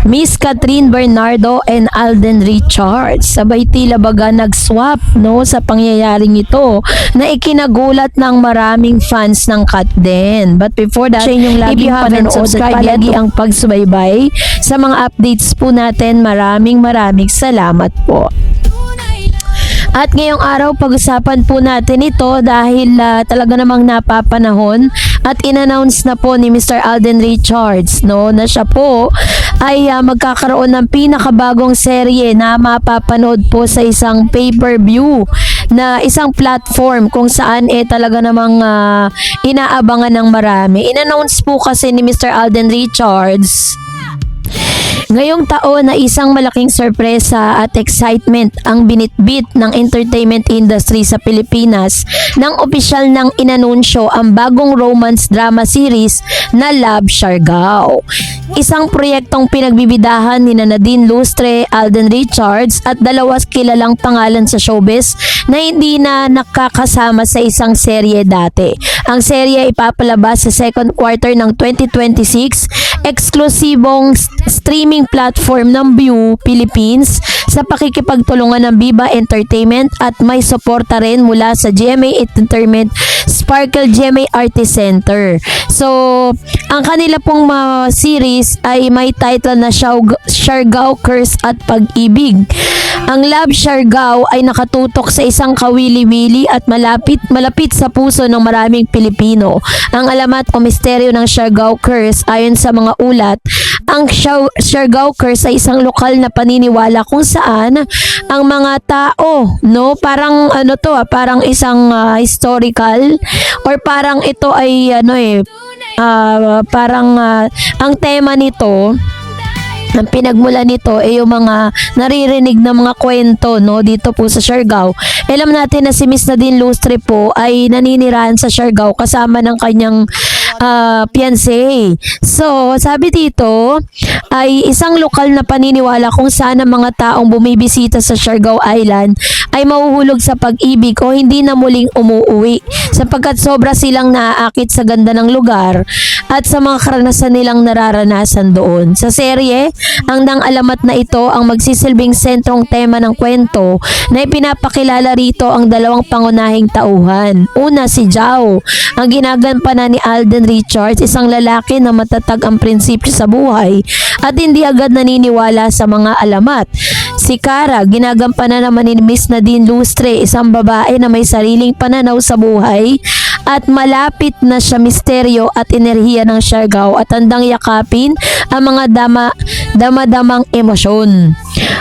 Miss Catherine Bernardo and Alden Richards. Sabay tila baga nag-swap no sa pangyayaring ito na ikinagulat ng maraming fans ng Kat din. But before that, if you haven't subscribed yet, palagi ang pagsubaybay sa mga updates po natin. Maraming salamat po. At ngayong araw, pag-usapan po natin ito dahil talaga namang napapanahon at in-announce na po ni Mr. Alden Richards no, na siya po ay magkakaroon ng pinakabagong serye na mapapanood po sa isang pay-per-view na isang platform kung saan talaga namang inaabangan ng marami. In-announce po kasi ni Mr. Alden Richards ngayong taon na isang malaking sorpresa at excitement ang binitbit ng entertainment industry sa Pilipinas nang opisyal ng inanunsyo ang bagong romance drama series na Love Siargao. Isang proyektong pinagbibidahan ni Nadine Lustre, Alden Richards at dalawas kilalang pangalan sa showbiz na hindi na nakakasama sa isang serye dati. Ang serye ipapalabas sa second quarter ng 2026, eksklusibong streaming platform ng View Philippines sa pakikipagtulungan ng Viva Entertainment at may suporta rin mula sa GMA Entertainment Sparkle GMA Artist Center. So, ang kanila pong series ay may title na Siargao Curse at Pag-ibig. Ang Love Siargao ay nakatutok sa isang kawili-wili at malapit sa puso ng maraming Pilipino. Ang alamat o misteryo ng Siargao Curse ayon sa mga ulat, ang Siargao Curse ay isang lokal na paniniwala kung saan ang mga tao, no, parang parang isang historical or parang ito ay ang tema nito, ang pinagmula nito ay yung mga naririnig na mga kwento no dito po sa Siargao. Alam natin na si Miss Nadine Lustre po ay naninirahan sa Siargao kasama ng kanyang fiancé. So, sabi dito ay isang lokal na paniniwala kung saan ang mga taong bumibisita sa Siargao Island ay mahuhulog sa pag-ibig o hindi na muling umuuwi sapagkat sobra silang naaakit sa ganda ng lugar at sa mga karanasan nilang nararanasan doon. Sa serye, ang alamat na ito ang magsisilbing sentrong tema ng kwento na ipinapakilala rito ang dalawang pangunahing tauhan. Una, si Jao, ang ginagampanan ni Alden Richards, isang lalaki na matatag ang prinsipyo sa buhay at hindi agad naniniwala sa mga alamat. Si Cara, ginagampanan naman ni Miss Nadine Lustre, isang babae na may sariling pananaw sa buhay at malapit na siya misteryo at enerhiya ng Siargao at handang yakapin ang mga damadamang emosyon.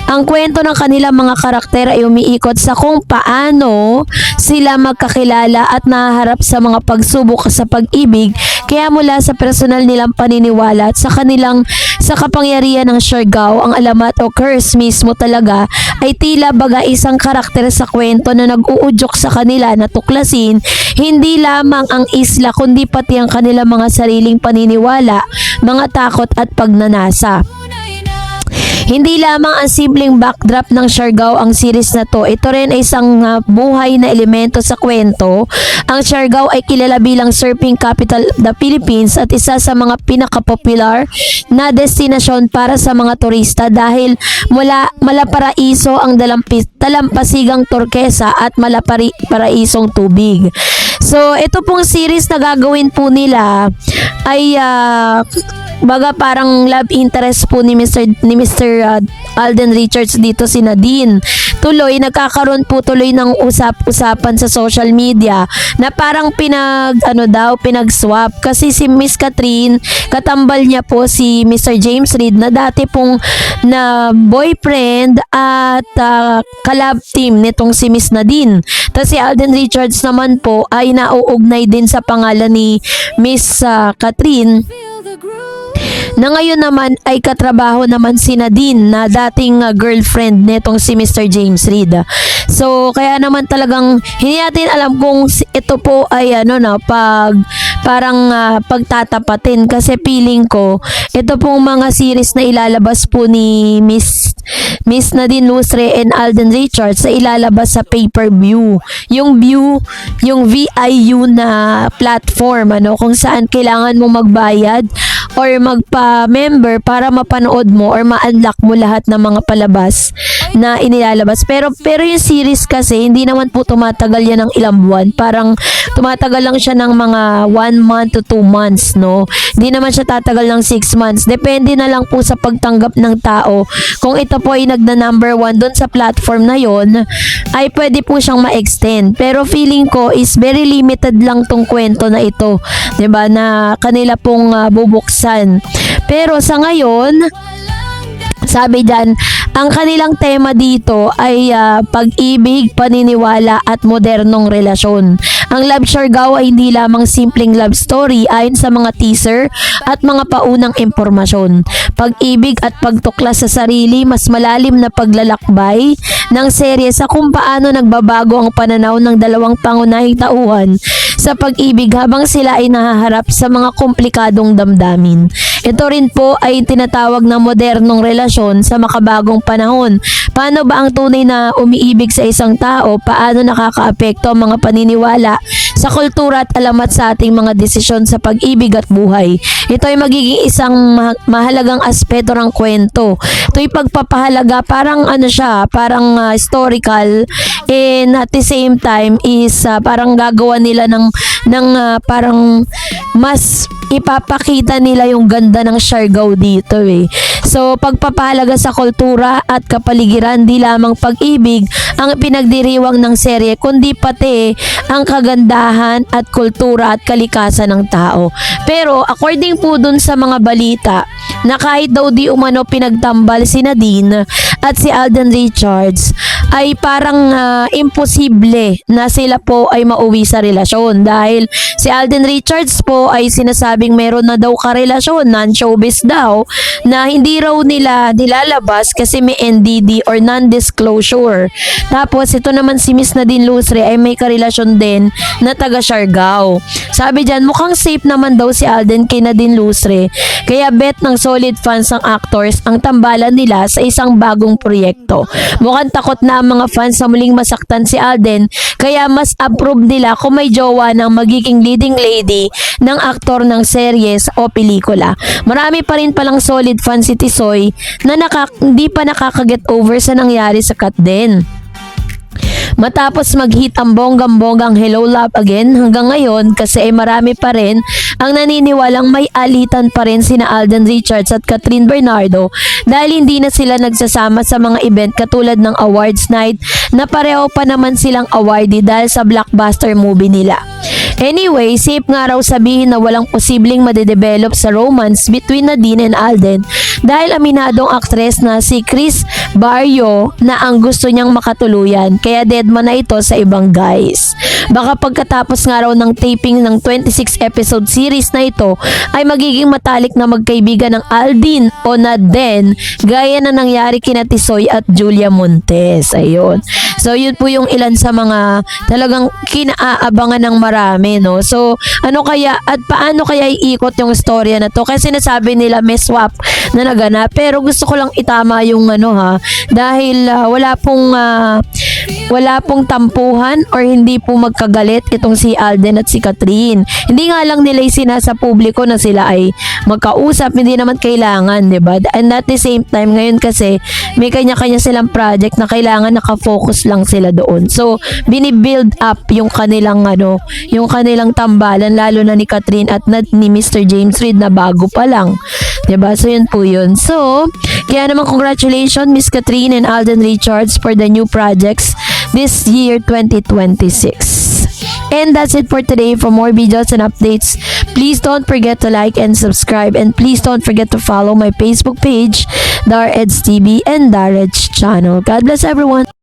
Ang kwento ng kanilang mga karakter ay umiikot sa kung paano sila magkakilala at naharap sa mga pagsubok sa pag-ibig, kaya mula sa personal nilang paniniwala at sa kapangyarihan ng Siargao, ang alamat o curse mismo talaga ay tila baga isang karakter sa kwento na nag-uudyok sa kanila na tuklasin hindi lamang ang isla kundi pati ang kanilang mga sariling paniniwala, mga takot at pagnanasa. Hindi lamang ang simpleng backdrop ng Siargao ang series na to. Ito rin ay isang buhay na elemento sa kwento. Ang Siargao ay kilala bilang surfing capital of the Philippines at isa sa mga pinaka-popular na destinasyon para sa mga turista dahil malaparaiso ang dalampasigang turkesa at malaparaisong tubig. So, ito pong series na gagawin po nila ay baga parang love interest po ni Mr. Alden Richards dito si Nadine. Nagkakaroon po tuloy ng usap-usapan sa social media na parang pinag-swap kasi si Miss Catherine, katambal niya po si Mr. James Reid na dati pong na boyfriend at kalab team nitong si Miss Nadine. Tapos si Alden Richards naman po ay nauugnay din sa pangalan ni Miss Catherine na ngayon naman ay katrabaho naman si Nadine na dating girlfriend netong si Mr. James Reid. So kaya naman talagang hindi natin alam kung ito po ay pagtatapatin kasi feeling ko ito pong mga series na ilalabas po ni Miss Nadine Lustre and Alden Richards sa ilalabas sa pay-per-view. Yung VIU na platform kung saan kailangan mo magbayad or magpa-member para mapanood mo or ma-unlock mo lahat ng mga palabas na inilalabas. Pero yung series kasi, hindi naman po tumatagal yan ng ilang buwan. Parang tumatagal lang siya ng mga 1 month to 2 months, no? Hindi naman siya tatagal ng 6 months. Depende na lang po sa pagtanggap ng tao. Kung ito po ay nagna number 1 doon sa platform na yon, ay pwede po siyang ma-extend. Pero feeling ko is very limited lang tong kwento na ito, 'di ba, na kanila pong bubuksan. Pero sa ngayon, sabi dyan, ang kanilang tema dito ay pag-ibig, paniniwala at modernong relasyon. Ang Love Siargao ay hindi lamang simpleng love story ayon sa mga teaser at mga paunang impormasyon. Pag-ibig at pagtuklas sa sarili, mas malalim na paglalakbay ng serye sa kung paano nagbabago ang pananaw ng dalawang pangunahing tauhan sa pag-ibig habang sila ay nahaharap sa mga komplikadong damdamin. Ito rin po ay tinatawag na modernong relasyon sa makabagong panahon. Paano ba ang tunay na umiibig sa isang tao? Paano nakakaapekto ang mga paniniwala sa kultura at alamat sa ating mga desisyon sa pag-ibig at buhay? Ito ay magiging isang mahalagang aspeto ng kwento. Ito ay pagpapahalaga, parang parang historical, and at the same time is parang gagawa nila ng parang mas ipapakita nila yung ganda ng Siargao dito eh. So, pagpapahalaga sa kultura at kapaligiran, di lamang pag-ibig ang pinagdiriwang ng serye, kundi pati ang kagandahan at kultura at kalikasan ng tao. Pero, according po dun sa mga balita, na kahit daw di umano pinagtambal si Nadine at si Alden Richards, ay parang imposible na sila po ay mauwi sa relasyon. Dahil si Alden Richards po ay sinasabing meron na daw karelasyon, non-showbiz daw, na hindi raw nila nilalabas kasi may NDD or non-disclosure. Tapos ito naman si Miss Nadine Lustre ay may karelasyon din na taga Siargao. Sabi dyan, mukhang safe naman daw si Alden kay Nadine Lustre, kaya bet ng solid fans ng actors ang tambalan nila sa isang bagong proyekto. Mukhang takot na ang mga fans sa muling masaktan si Alden, kaya mas approve nila kung may jowa ng magiging leading lady ng aktor ng series o pelikula. Marami pa rin palang solid fan si Tisoy na hindi pa nakaka-get over sa nangyari sa Kat din. Matapos mag-hit ang bonggang-bonggang Hello Love Again hanggang ngayon, kasi ay marami pa rin ang naniniwalang may alitan pa rin sina Alden Richards at Catherine Bernardo dahil hindi na sila nagsasama sa mga event katulad ng awards night na pareho pa naman silang awardee dahil sa blockbuster movie nila. Anyway, safe nga raw sabihin na walang posibleng madedevelop sa romance between Nadine and Alden dahil aminadong aktres na si Chris Barrio na ang gusto niyang makatuluyan, kaya deadman na ito sa ibang guys. Baka pagkatapos nga raw ng taping ng 26 episode series na ito ay magiging matalik na magkaibigan ng Aldin o Naden gaya na nangyari kina Tisoy at Julia Montes. Ayun. So yun po yung ilan sa mga talagang kinaabangan ng marami, no? So ano kaya at paano kaya iikot yung storya na to? Kasi nasabi nila may swap na naganap, pero gusto ko lang itama yung dahil wala pong tampuhan or hindi po magkagalit itong si Alden at si Catherine. Hindi nga lang nila sinasa publiko na sila ay magkausap, hindi naman kailangan, diba? And at the same time, ngayon kasi may kanya-kanya silang project na kailangan nakafocus lang sila doon. So, binibuild up yung kanilang yung kanilang tambalan, lalo na ni Catherine at ni Mr. James Reid na bago pa lang. Diba? So, yun po yun. So, kaya naman congratulations Miss Catherine and Alden Richards for the new projects this year 2026. And that's it for today. For more videos and updates, please don't forget to like and subscribe, and please don't forget to follow my Facebook page, Dar Eds TV and Dar Eds channel. God bless everyone.